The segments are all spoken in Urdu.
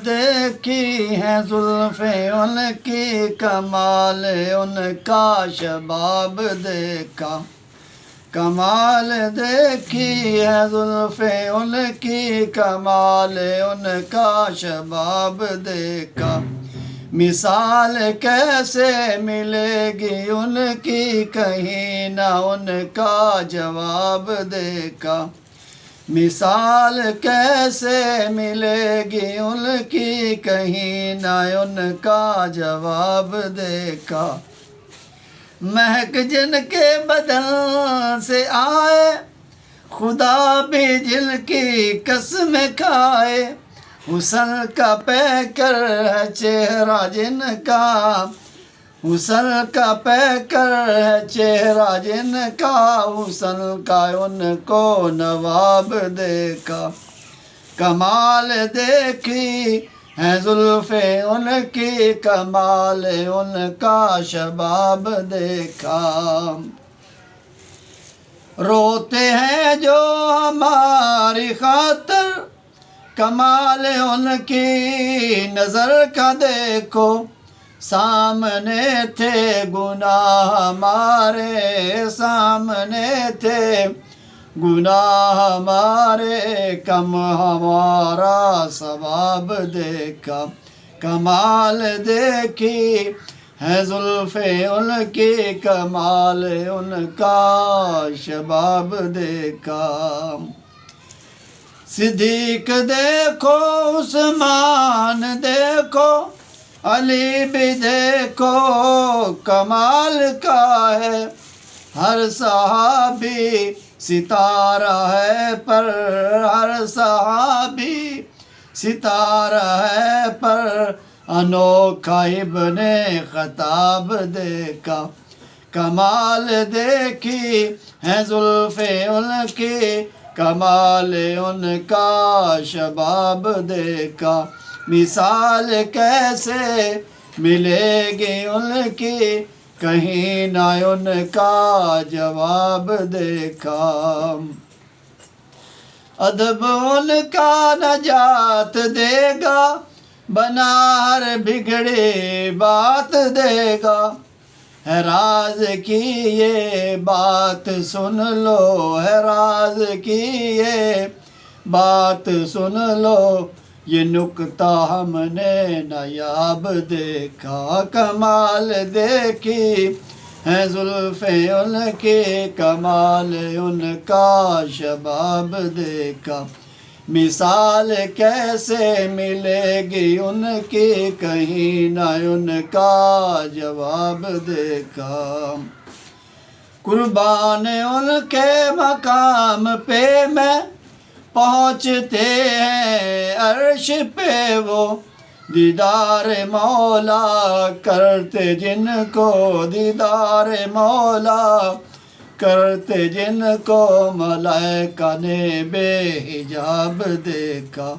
دیکھی ہیں زلفیں ان کی کمال ان کا شباب دیکھا، کمال دیکھی ہے زلفیں ان کی کمال ان کا شباب دیکھا، مثال کیسے ملے گی ان کی کہیں نہ ان کا جواب دیکھا، مثال کیسے ملے گی ان کی کہیں نہ ان کا جواب دیکھا، مہک جن کے بدن سے آئے خدا بھی جن کی قسم کھائے، حسن کا پیکر ہے چہرہ جن کا، حسن کا پیکر ہے چہرہ جن کا، حسن کا ان کو نواب دیکھا، کمال دیکھی ہے زلفیں ان کی کمال ان کا شباب دیکھا، روتے ہیں جو ہماری خاطر کمال ان کی نظر کا دیکھو، سامنے تھے گناہ ہمارے، سامنے تھے گناہ ہمارے، کم ہمارا ثواب دیکھا، کمال دیکھی ہے زلفیں ان کی کمال ان کا شباب دیکھا، صدیق دیکھو عثمان دیکھو علی بھی دیکھو کمال کا ہے، ہر صحابی ستارہ ہے پر، ہر صحابی ستارہ ہے پر، انوکھا ابن خطاب دیکھا، کمال دیکھی ہے زلفیں ان کی کمال ان کا شباب دیکھا، مثال کیسے ملے گی ان کی کہیں نہ ان کا جواب دیکھا، ادب ان کا نجات دے گا بنا ہر بگڑی بات دے گا، ہے راز کی یہ بات سن لو، ہے راز کی یہ بات سن لو، یہ نکتہ ہم نے نایاب دیکھا، کمال دیکھی ہے زلفیں ان کی کمال ان کا شباب دیکھا، مثال کیسے ملے گی ان کی کہیں نہ ان کا جواب دیکھا، قربان ان کے مقام پہ میں پہنچتے ہیں عرش پہ وہ، دیدار مولا کرتے جن کو، دیدار مولا کرتے جن کو، ملائکہ نے بے حجاب دیکھا،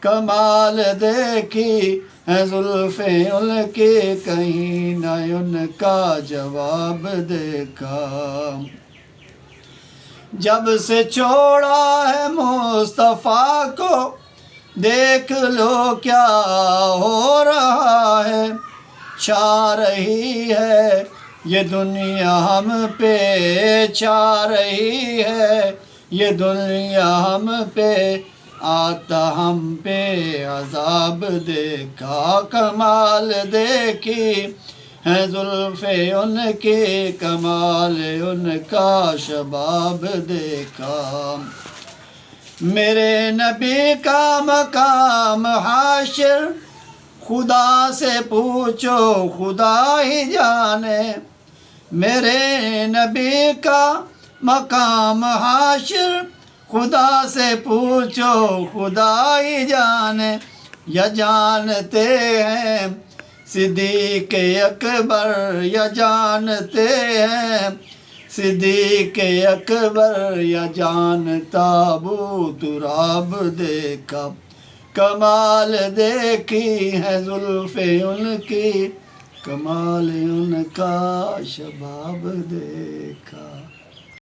کمال دیکھی ہے زلفیں ان کی کہیں نہ ان کا جواب دیکھا، جب سے چھوڑا ہے مصطفیٰ کو دیکھ لو کیا ہو رہا ہے، چھا رہی ہے یہ دنیا ہم پہ، چھا رہی ہے یہ دنیا ہم پہ، آتا ہم پہ عذاب دیکھا، کمال دیکھی ہے زلفیں ان کی کمال ان کا شباب دیکھا، میرے نبی کا مقام حاشر خدا سے پوچھو خدا ہی جانے، میرے نبی کا مقام حاشر خدا سے پوچھو خدا ہی جانے، یا جانتے ہیں صدیق اکبر، یا جانتے ہیں صدیق اکبر، یا جانتا ابو تراب دیکھا، کمال دیکھی ہے زلفیں ان کی کمال ان کا شباب دیکھا۔